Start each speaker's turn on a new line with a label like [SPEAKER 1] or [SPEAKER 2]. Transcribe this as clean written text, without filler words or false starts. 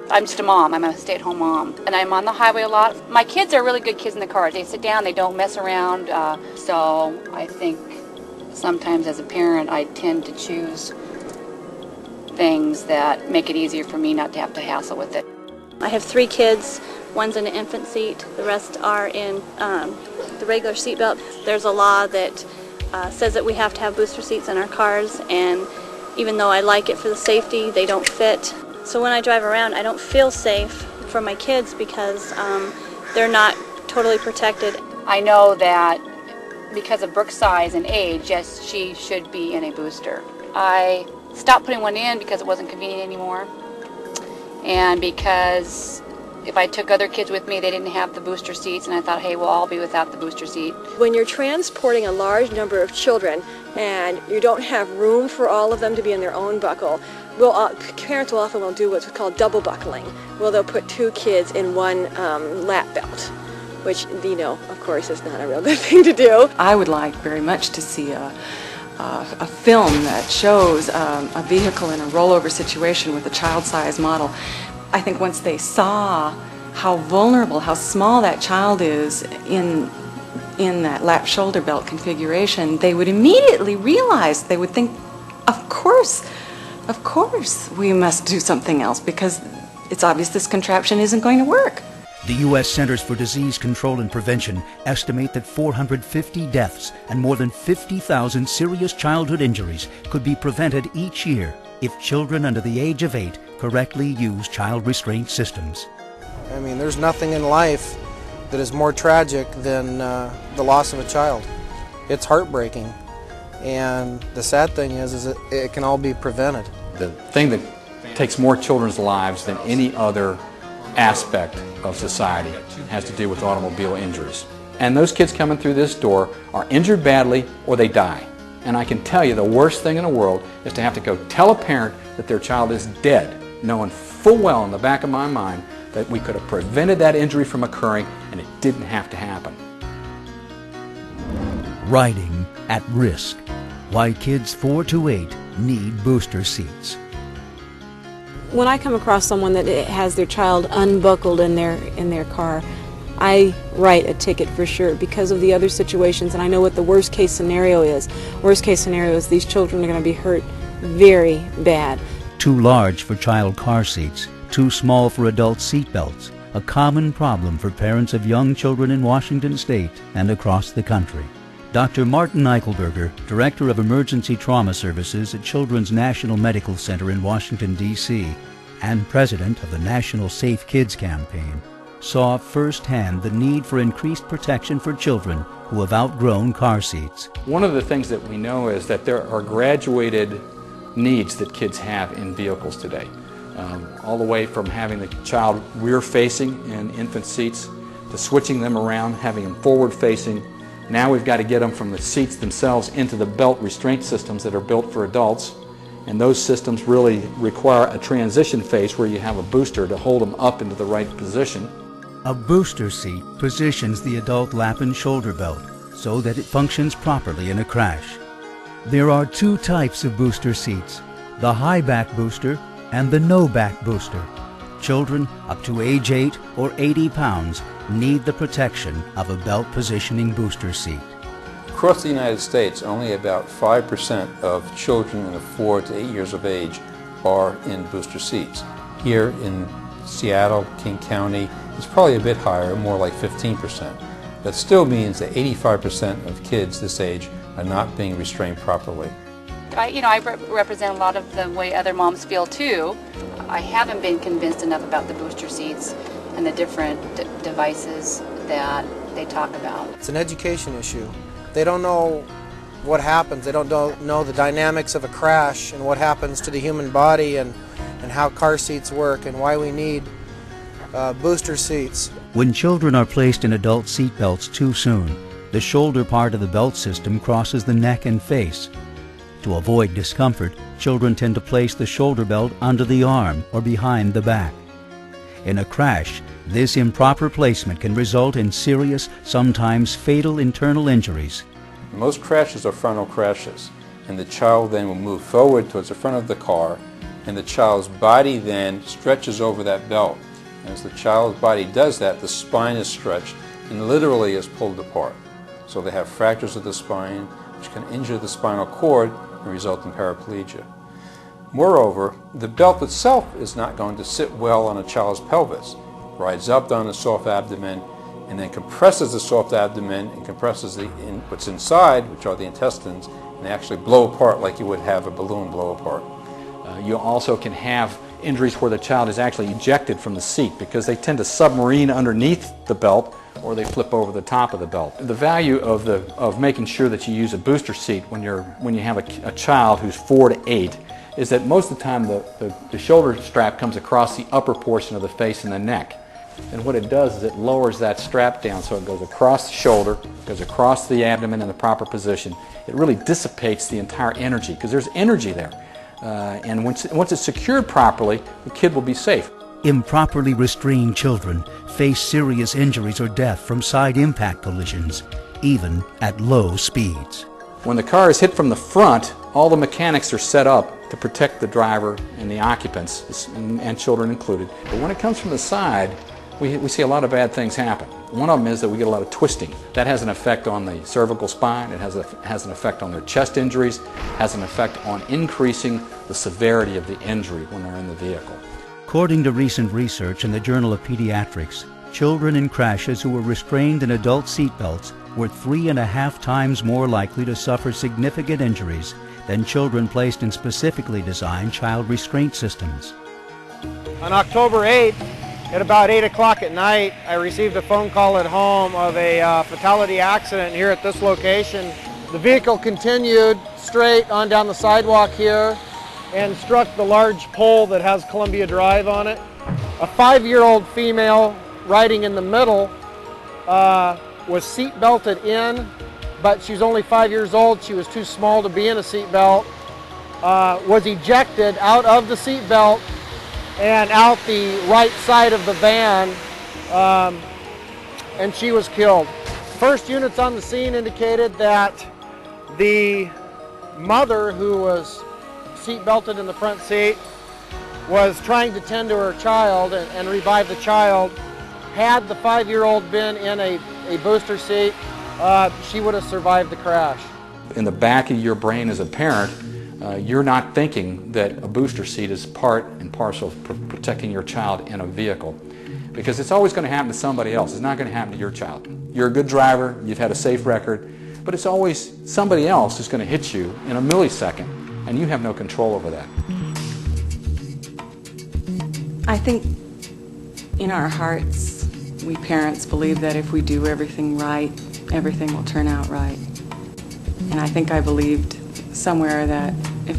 [SPEAKER 1] I'm just a mom. I'm a stay-at-home mom. And I'm on the highway a lot. My kids are really good kids in the car. They sit down. They don't mess around. So I think sometimes as a parent, I tend to choose things that make it easier for me not to have to hassle with it.
[SPEAKER 2] I have 3 kids. One's in an infant seat. The rest are in the regular seatbelt. There's a law that says that we have to have booster seats in our cars, and even though I like it for the safety, they don't fit. So when I drive around, I don't feel safe for my kids because they're not totally protected.
[SPEAKER 1] I know that because of Brooke's size and age, yes, she should be in a booster. I stopped putting one in because it wasn't convenient anymore, and because if I took other kids with me, they didn't have the booster seats, and I thought, hey, we'll all be without the booster seat.
[SPEAKER 3] When you're transporting a large number of children and you don't have room for all of them to be in their own buckle, parents will often do what's called double buckling, where they'll put 2 kids in one lap belt, which, of course, is not a real good thing to do.
[SPEAKER 4] I would like very much to see a film that shows a vehicle in a rollover situation with a child-sized model. I think once they saw how vulnerable, how small that child is in that lap shoulder belt configuration, they would immediately realize, they would think, of course, we must do something else because it's obvious this contraption isn't going to work.
[SPEAKER 5] The U.S. Centers for Disease Control and Prevention estimate that 450 deaths and more than 50,000 serious childhood injuries could be prevented each year if children under the age of 8 correctly use child restraint systems.
[SPEAKER 6] I mean, there's nothing in life that is more tragic than the loss of a child. It's heartbreaking, and the sad thing is that it can all be prevented.
[SPEAKER 7] The thing that takes more children's lives than any other aspect of society has to do with automobile injuries. And those kids coming through this door are injured badly or they die. And I can tell you the worst thing in the world is to have to go tell a parent that their child is dead, knowing full well in the back of my mind that we could have prevented that injury from occurring and it didn't have to happen.
[SPEAKER 5] Riding at risk. Why kids 4 to 8 need booster seats.
[SPEAKER 8] When I come across someone that has their child unbuckled in their car, I write a ticket for sure because of the other situations, and I know what the worst case scenario is. Worst case scenario is these children are going to be hurt very bad.
[SPEAKER 5] Too large for child car seats, too small for adult seat belts, a common problem for parents of young children in Washington State and across the country. Dr. Martin Eichelberger, Director of Emergency Trauma Services at Children's National Medical Center in Washington, D.C., and President of the National Safe Kids Campaign, saw firsthand the need for increased protection for children who have outgrown car seats.
[SPEAKER 7] One of the things that we know is that there are graduated needs that kids have in vehicles today. All the way from having the child rear-facing in infant seats to switching them around, having them forward-facing. Now we've got to get them from the seats themselves into the belt restraint systems that are built for adults. And those systems really require a transition phase where you have a booster to hold them up into the right position.
[SPEAKER 5] A booster seat positions the adult lap and shoulder belt so that it functions properly in a crash. There are 2 types of booster seats, the high back booster and the no back booster. Children up to age 8 or 80 pounds need the protection of a belt positioning booster seat.
[SPEAKER 9] Across the United States, only about 5% of children in the 4 to 8 years of age are in booster seats. Here in Seattle, King County, it's probably a bit higher, more like 15%. That still means that 85% of kids this age are not being restrained properly.
[SPEAKER 1] I represent a lot of the way other moms feel too. I haven't been convinced enough about the booster seats and the different devices that they talk about.
[SPEAKER 6] It's an education issue. They don't know what happens. They don't know the dynamics of a crash and what happens to the human body and how car seats work and why we need booster seats.
[SPEAKER 5] When children are placed in adult seat belts too soon, the shoulder part of the belt system crosses the neck and face. To avoid discomfort, children tend to place the shoulder belt under the arm or behind the back. In a crash, this improper placement can result in serious, sometimes fatal internal injuries.
[SPEAKER 9] Most crashes are frontal crashes, and the child then will move forward towards the front of the car and the child's body then stretches over that belt. And as the child's body does that, the spine is stretched and literally is pulled apart. So they have fractures of the spine, which can injure the spinal cord and result in paraplegia. Moreover, the belt itself is not going to sit well on a child's pelvis. It rides up down the soft abdomen and then compresses the soft abdomen and compresses what's inside, which are the intestines, and they actually blow apart like you would have a balloon blow apart.
[SPEAKER 7] You also can have injuries where the child is actually ejected from the seat because they tend to submarine underneath the belt or they flip over the top of the belt. The value of making sure that you use a booster seat when you have a child who's 4 to 8 is that most of the time the shoulder strap comes across the upper portion of the face and the neck. And what it does is it lowers that strap down so it goes across the shoulder, goes across the abdomen in the proper position. It really dissipates the entire energy because there's energy there. And once it's secured properly, the kid will be safe.
[SPEAKER 5] Improperly restrained children face serious injuries or death from side impact collisions, even at low speeds.
[SPEAKER 7] When the car is hit from the front, all the mechanics are set up to protect the driver and the occupants, and children included. But when it comes from the side, we see a lot of bad things happen. One of them is that we get a lot of twisting. That has an effect on the cervical spine, it has an effect on their chest injuries, has an effect on increasing the severity of the injury when they're in the vehicle.
[SPEAKER 5] According to recent research in the Journal of Pediatrics, children in crashes who were restrained in adult seatbelts were 3.5 times more likely to suffer significant injuries than children placed in specifically designed child restraint systems.
[SPEAKER 6] On October 8th, at about 8 o'clock at night, I received a phone call at home of a fatality accident here at this location. The vehicle continued straight on down the sidewalk here and struck the large pole that has Columbia Drive on it. A 5-year-old female riding in the middle was seat belted in, but she's only 5 years old. She was too small to be in a seat belt. Was ejected out of the seat belt and out the right side of the van, and she was killed. First units on the scene indicated that the mother, who was seat belted in the front seat, was trying to tend to her child and revive the child. Had the 5-year-old been in a booster seat, she would have survived the crash.
[SPEAKER 7] In the back of your brain as a parent, you're not thinking that a booster seat is part and parcel of protecting your child in a vehicle, because it's always going to happen to somebody else. It's not going to happen to your child. You're a good driver, you've had a safe record, but it's always somebody else who's going to hit you in a millisecond, and you have no control over that.
[SPEAKER 4] I think in our hearts, we parents believe that if we do everything right, everything will turn out right. And I think I believed somewhere that if